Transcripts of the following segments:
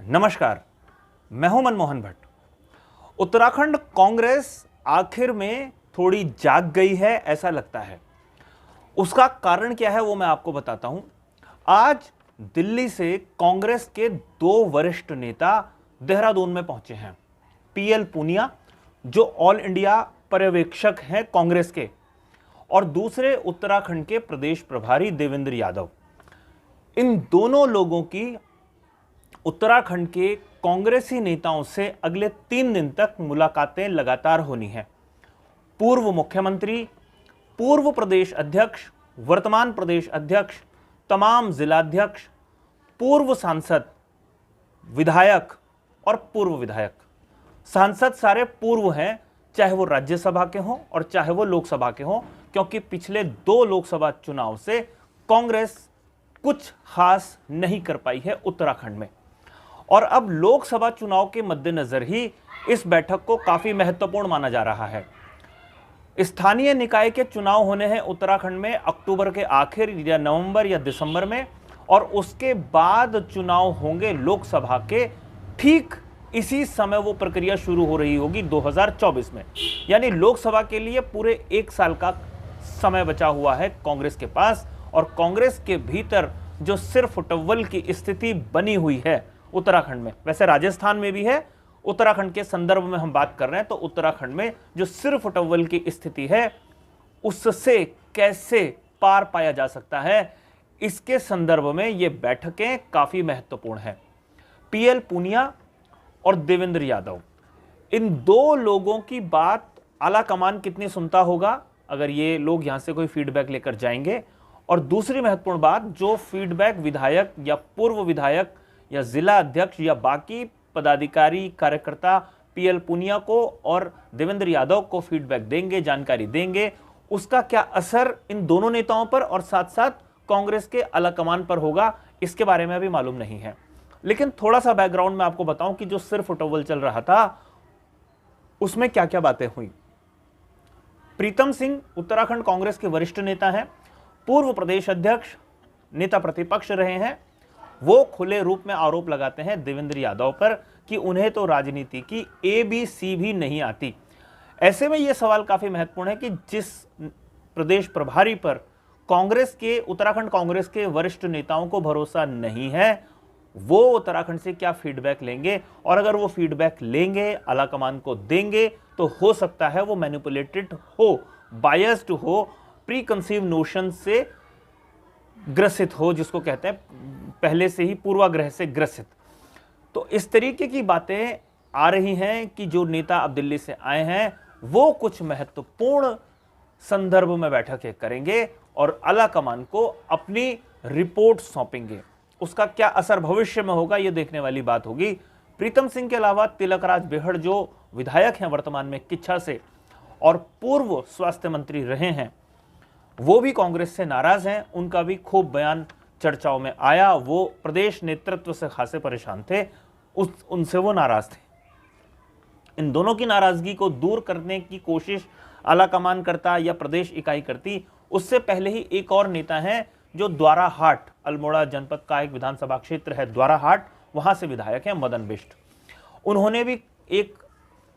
नमस्कार, मैं हूं मनमोहन भट्ट। उत्तराखंड कांग्रेस आखिर में थोड़ी जाग गई है ऐसा लगता है। उसका कारण क्या है वो मैं आपको बताता हूं। आज दिल्ली से कांग्रेस के दो वरिष्ठ नेता देहरादून में पहुंचे हैं। पीएल पूनिया जो ऑल इंडिया पर्यवेक्षक हैं कांग्रेस के, और दूसरे उत्तराखंड के प्रदेश प्रभारी देवेंद्र यादव। इन दोनों लोगों की उत्तराखंड के कांग्रेसी नेताओं से अगले 3 दिन तक मुलाकातें लगातार होनी हैं। पूर्व मुख्यमंत्री, पूर्व प्रदेश अध्यक्ष, वर्तमान प्रदेश अध्यक्ष, तमाम जिलाध्यक्ष, पूर्व सांसद, विधायक और पूर्व विधायक। सांसद सारे पूर्व हैं, चाहे वो राज्यसभा के हों और चाहे वो लोकसभा के हों, क्योंकि पिछले 2 लोकसभा चुनाव से कांग्रेस कुछ खास नहीं कर पाई है उत्तराखंड में। और अब लोकसभा चुनाव के मद्देनजर ही इस बैठक को काफी महत्वपूर्ण माना जा रहा है। स्थानीय निकाय के चुनाव होने हैं उत्तराखंड में अक्टूबर के आखिर या नवंबर या दिसंबर में, और उसके बाद चुनाव होंगे लोकसभा के। ठीक इसी समय वो प्रक्रिया शुरू हो रही होगी 2024 में। यानी लोकसभा के लिए पूरे 1 साल का समय बचा हुआ है कांग्रेस के पास। और कांग्रेस के भीतर जो सिर्फ टव्वल की स्थिति बनी हुई है उत्तराखंड में, वैसे राजस्थान में भी है, उत्तराखंड के संदर्भ में हम बात कर रहे हैं, तो उत्तराखंड में जो सिर्फ टव्वल की स्थिति है उससे कैसे पार पाया जा सकता है, इसके संदर्भ में ये बैठकें काफी महत्वपूर्ण है। पीएल पूनिया और देवेंद्र यादव, इन 2 लोगों की बात आला कमान कितनी सुनता होगा अगर ये लोग यहां से कोई फीडबैक लेकर जाएंगे। और दूसरी महत्वपूर्ण बात, जो फीडबैक विधायक या पूर्व विधायक या जिला अध्यक्ष या बाकी पदाधिकारी कार्यकर्ता पीएल पूनिया को और देवेंद्र यादव को फीडबैक देंगे, जानकारी देंगे, उसका क्या असर इन दोनों नेताओं पर और साथ साथ कांग्रेस के आलाकमान पर होगा, इसके बारे में अभी मालूम नहीं है। लेकिन थोड़ा सा बैकग्राउंड में आपको बताऊं कि जो सिर्फ टव्वल चल रहा था उसमें क्या क्या बातें हुई। प्रीतम सिंह उत्तराखंड कांग्रेस के वरिष्ठ नेता हैं, पूर्व प्रदेश अध्यक्ष, नेता प्रतिपक्ष रहे हैं। वो खुले रूप में आरोप लगाते हैं देवेंद्र यादव पर कि उन्हें तो राजनीति की ABC भी नहीं आती। ऐसे में यह सवाल काफी महत्वपूर्ण है कि जिस प्रदेश प्रभारी पर कांग्रेस के, उत्तराखंड कांग्रेस के वरिष्ठ नेताओं को भरोसा नहीं है, वो उत्तराखंड से क्या फीडबैक लेंगे। और अगर वो फीडबैक लेंगे, आलाकमान को देंगे, तो हो सकता है वो मैनिपुलेटेड हो, बायस्ड हो, प्री कंसीव नोशन से ग्रसित हो, जिसको कहते हैं पहले से ही पूर्वाग्रह से ग्रसित। तो इस तरीके की बातें आ रही हैं कि जो नेता अब दिल्ली से आए हैं वो कुछ महत्वपूर्ण संदर्भ में बैठकें करेंगे और आलाकमान को अपनी रिपोर्ट सौंपेंगे। उसका क्या असर भविष्य में होगा ये देखने वाली बात होगी। प्रीतम सिंह के अलावा तिलकराज बेहड़ जो विधायक हैं वर्तमान में किच्छा से और पूर्व स्वास्थ्य मंत्री रहे हैं, वो भी कांग्रेस से नाराज हैं। उनका भी खूब बयान चर्चाओं में आया। वो प्रदेश नेतृत्व से खासे परेशान थे, उनसे वो नाराज थे। इन दोनों की नाराजगी को दूर करने की कोशिश आलाकमान करता या प्रदेश इकाई करती। उससे पहले ही एक और नेता हैं जो द्वाराहाट, अल्मोड़ा जनपद का एक विधानसभा क्षेत्र है द्वाराहाट, वहां से विधायक हैं मदन बिष्ट। उन्होंने भी एक,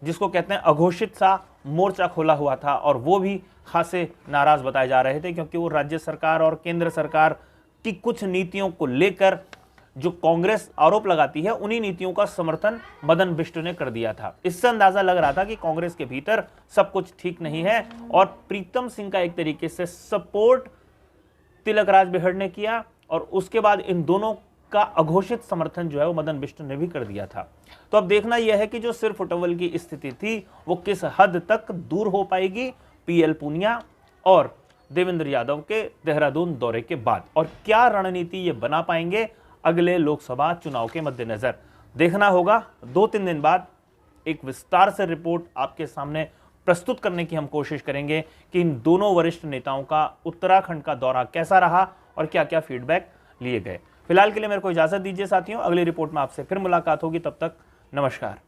जिसको कहते हैं अघोषित सा मोर्चा खोला हुआ था, और वो भी खासे नाराज बताए जा रहे थे क्योंकि वो राज्य सरकार और केंद्र सरकार की कुछ नीतियों को लेकर जो कांग्रेस आरोप लगाती है, उन्हीं नीतियों का समर्थन मदन बिष्ट ने कर दिया था। इससे अंदाजा लग रहा था कि कांग्रेस के भीतर सब कुछ ठीक नहीं है। और प्रीतम सिंह का एक तरीके से सपोर्ट तिलकराज बेहड़ ने किया, और उसके बाद इन दोनों का अघोषित समर्थन जो है वो मदन बिष्ट ने भी कर दिया था। तो अब देखना यह है कि जो सिर्फ टव्वल की स्थिति थी वो किस हद तक दूर हो पाएगी पीएल पूनिया और देवेंद्र यादव के देहरादून दौरे के बाद, और क्या रणनीति ये बना पाएंगे अगले लोकसभा चुनाव के मद्देनजर। देखना होगा। 2-3 दिन बाद एक विस्तार से रिपोर्ट आपके सामने प्रस्तुत करने की हम कोशिश करेंगे कि इन दोनों वरिष्ठ नेताओं का उत्तराखंड का दौरा कैसा रहा और क्या क्या फीडबैक लिए गए। फिलहाल के लिए मेरे को इजाजत दीजिए साथियों, अगली रिपोर्ट में आपसे फिर मुलाकात होगी। तब तक नमस्कार।